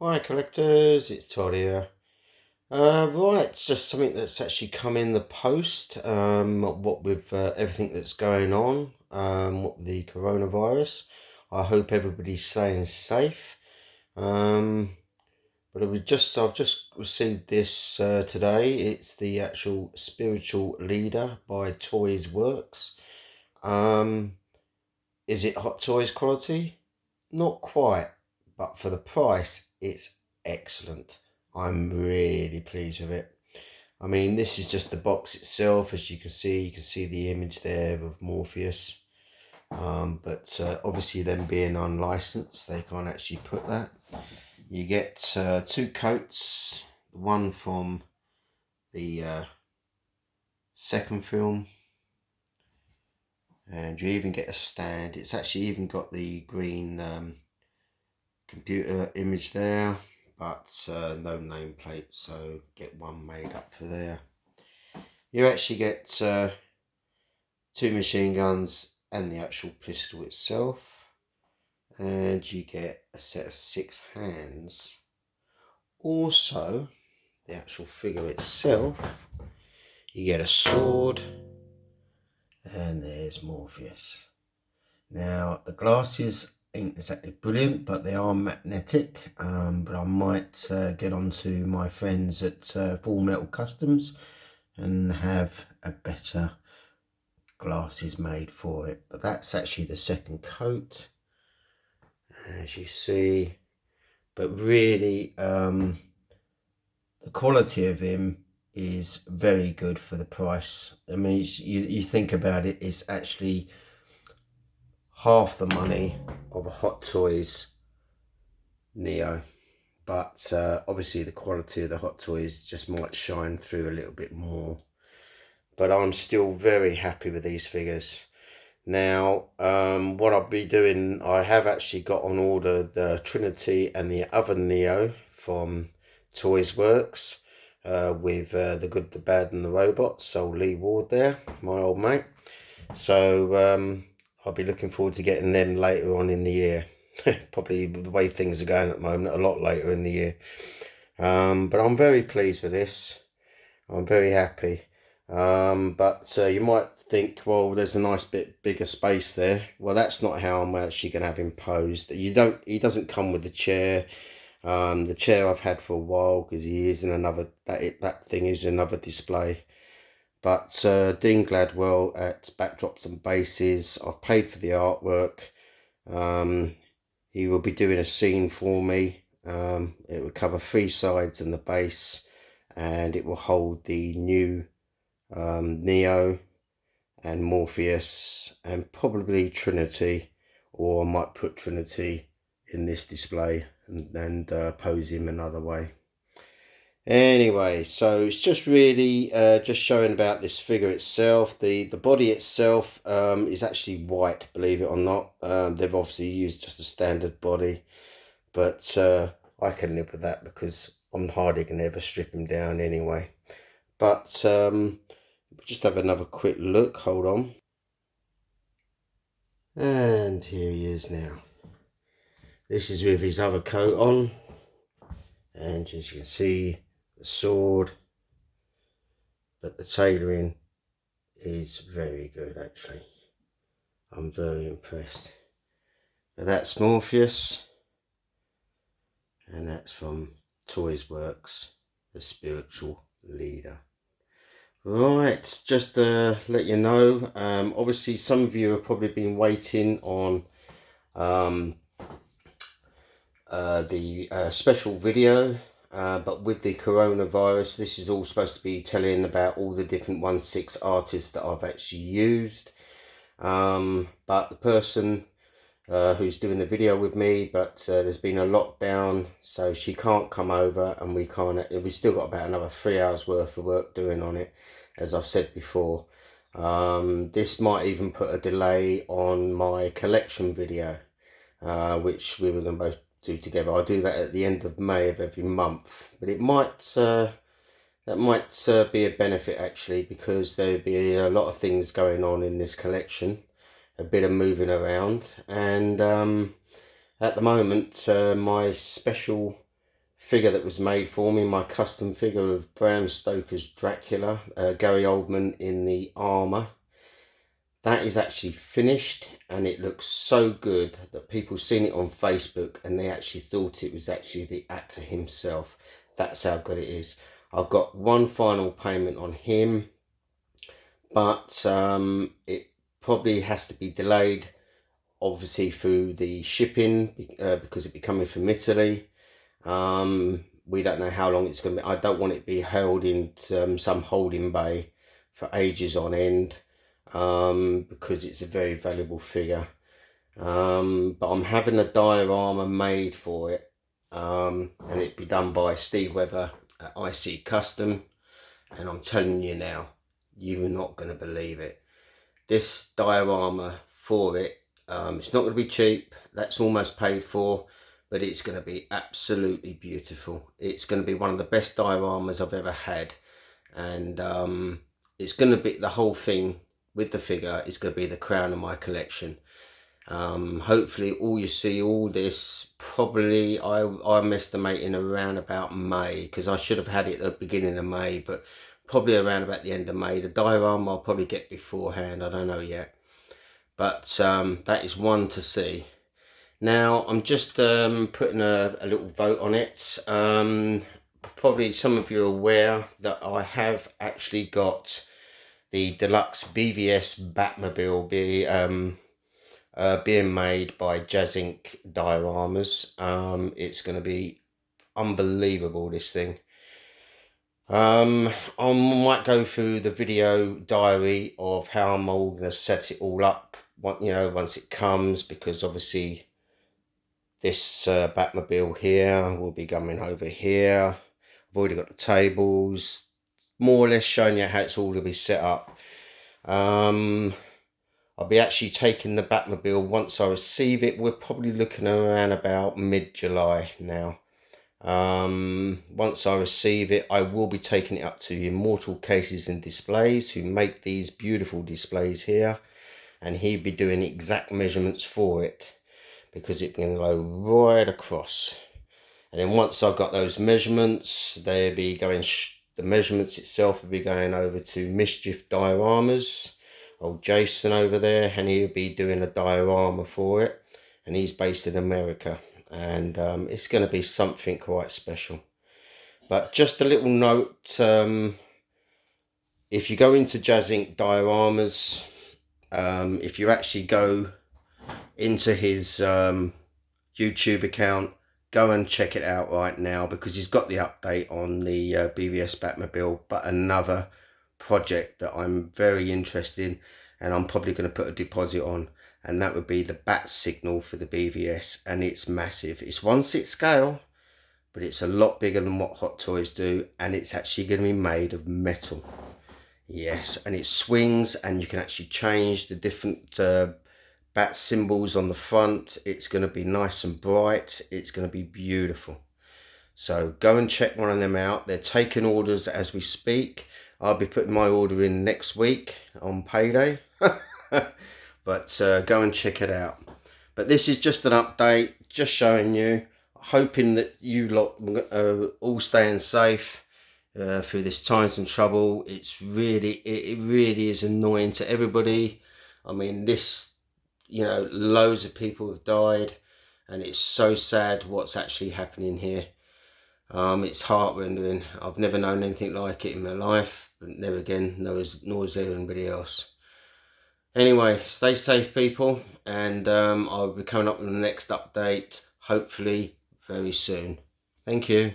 Hi collectors, it's Todd here. Right, it's just something that's actually come in the post. What with everything that's going on, what with the coronavirus. I hope everybody's staying safe. Um, but I've just received this today. It's the actual Spiritual Leader by Toys Works. Um, is it Hot Toys quality? Not quite, but for the price, it's excellent. I'm really pleased with it. I mean, this is just the box itself, as you can see. You can see the image there of Morpheus. But obviously, them being unlicensed, they can't actually put that. You get two coats, one from the second film, and you even get a stand. It's actually even got the green computer image there, but no nameplate, so get one made up for there. You actually get two machine guns and the actual pistol itself, and you get a set of 6 hands. Also, the actual figure itself, you get a sword, and there's Morpheus. Now, the glasses ain't exactly brilliant, but they are magnetic. But I might get on to my friends at Full Metal Customs and have a better glasses made for it. But that's actually the second coat, as you see. But really, the quality of him is very good for the price. I mean, you think about it, it's actually half the money of a Hot Toys Neo, but obviously the quality of the Hot Toys just might shine through a little bit more. But I'm still very happy with these figures. Now, what I'll be doing, I have actually got on order the Trinity and the other Neo from Toys Works with the Good, the Bad and the Robots. So Lee Ward there, my old mate. So I'll be looking forward to getting them later on in the year. Probably the way things are going at the moment, a lot later in the year. But I'm very pleased with this. I'm very happy. But you might think, well, there's a nice bit bigger space there. Well, that's not how I'm actually going to have him posed. He doesn't come with the chair. The chair I've had for a while because he is in another, that thing is another display. But Dean Gladwell at Backdrops and Bases, I've paid for the artwork. He will be doing a scene for me. It will cover 3 sides and the base, and it will hold the new Neo and Morpheus and probably Trinity, or I might put Trinity in this display and pose him another way. Anyway, so it's just really just showing about this figure itself. The body itself is actually white, believe it or not. They've obviously used just a standard body, but I can live with that because I'm hardly going to ever strip him down anyway. But just have another quick look. Hold on. And here he is now. This is with his other coat on. And as you can see, the sword. But the tailoring is very good, actually. I'm very impressed. But that's Morpheus. And that's from Toys Works, the Spiritual Leader. Right, just to let you know, obviously some of you have probably been waiting on the special video, but with the coronavirus, this is all supposed to be telling about all the different 1/6 artists that I've actually used. But the person who's doing the video with me, but there's been a lockdown, so she can't come over, and we still got about another 3 hours worth of work doing on it, as I've said before. This might even put a delay on my collection video, which we were going to both do together. I do that at the end of May of every month, but it might that might be a benefit actually, because there'll be a lot of things going on in this collection, a bit of moving around, and at the moment my special figure that was made for me, my custom figure of Bram Stoker's Dracula, Gary Oldman in the armour. That is actually finished, and it looks so good that people seen it on Facebook and they actually thought it was actually the actor himself. That's how good it is. I've got one final payment on him, but it probably has to be delayed, obviously through the shipping, because it be coming from Italy. We don't know how long it's going to be. I don't want it to be held in some holding bay for ages on end, because it's a very valuable figure. But I'm having a diorama made for it, and it'd be done by Steve Webber at IC Custom. And I'm telling you now, you're not going to believe it. This diorama for it, it's not going to be cheap. That's almost paid for, but it's going to be absolutely beautiful. It's going to be one of the best dioramas I've ever had, and it's going to be, the whole thing with the figure is going to be the crown of my collection. Hopefully all you see, all this, probably I'm estimating around about May, because I should have had it at the beginning of May, but probably around about the end of May. The diorama I'll probably get beforehand, I don't know yet, but that is one to see. Now I'm just putting a little vote on it. Probably some of you are aware that I have actually got the deluxe BVS Batmobile being made by Jazz Inc. Dioramas. It's going to be unbelievable, this thing. I might go through the video diary of how I'm all going to set it all up, once it comes, because obviously this Batmobile here will be coming over here. I've already got the tables, more or less showing you how it's all going to be set up. I'll be actually taking the Batmobile once I receive it. We're probably looking around about mid-July now. Once I receive it, I will be taking it up to Immortal Cases and Displays, who make these beautiful displays here, and he'll be doing exact measurements for it, because it can go right across. And then once I've got those measurements, they'll be going, the measurements itself will be going over to Mischief Dioramas, old Jason over there, and he'll be doing a diorama for it, and he's based in America, and it's going to be something quite special. But just a little note, if you go into Jazz Inc. Dioramas, if you actually go into his YouTube account, go and check it out right now, because he's got the update on the BVS Batmobile, but another project that I'm very interested in, and I'm probably going to put a deposit on, and that would be the bat signal for the BVS, and it's massive. It's 1/6 scale, but it's a lot bigger than what Hot Toys do, and it's actually going to be made of metal. Yes, and it swings, and you can actually change the different bat symbols on the front. It's going to be nice and bright. It's going to be beautiful. So go and check one of them out. They're taking orders as we speak. I'll be putting my order in next week on payday. But go and check it out. But this is just an update, just showing you, hoping that you lot are all staying safe through this times and trouble. It really is annoying to everybody. I mean, this, loads of people have died, and it's so sad what's actually happening here. It's heart-rending. I've never known anything like it in my life, but never again, nor is there anybody else. Anyway, stay safe, people, and I'll be coming up with the next update, hopefully very soon. Thank you.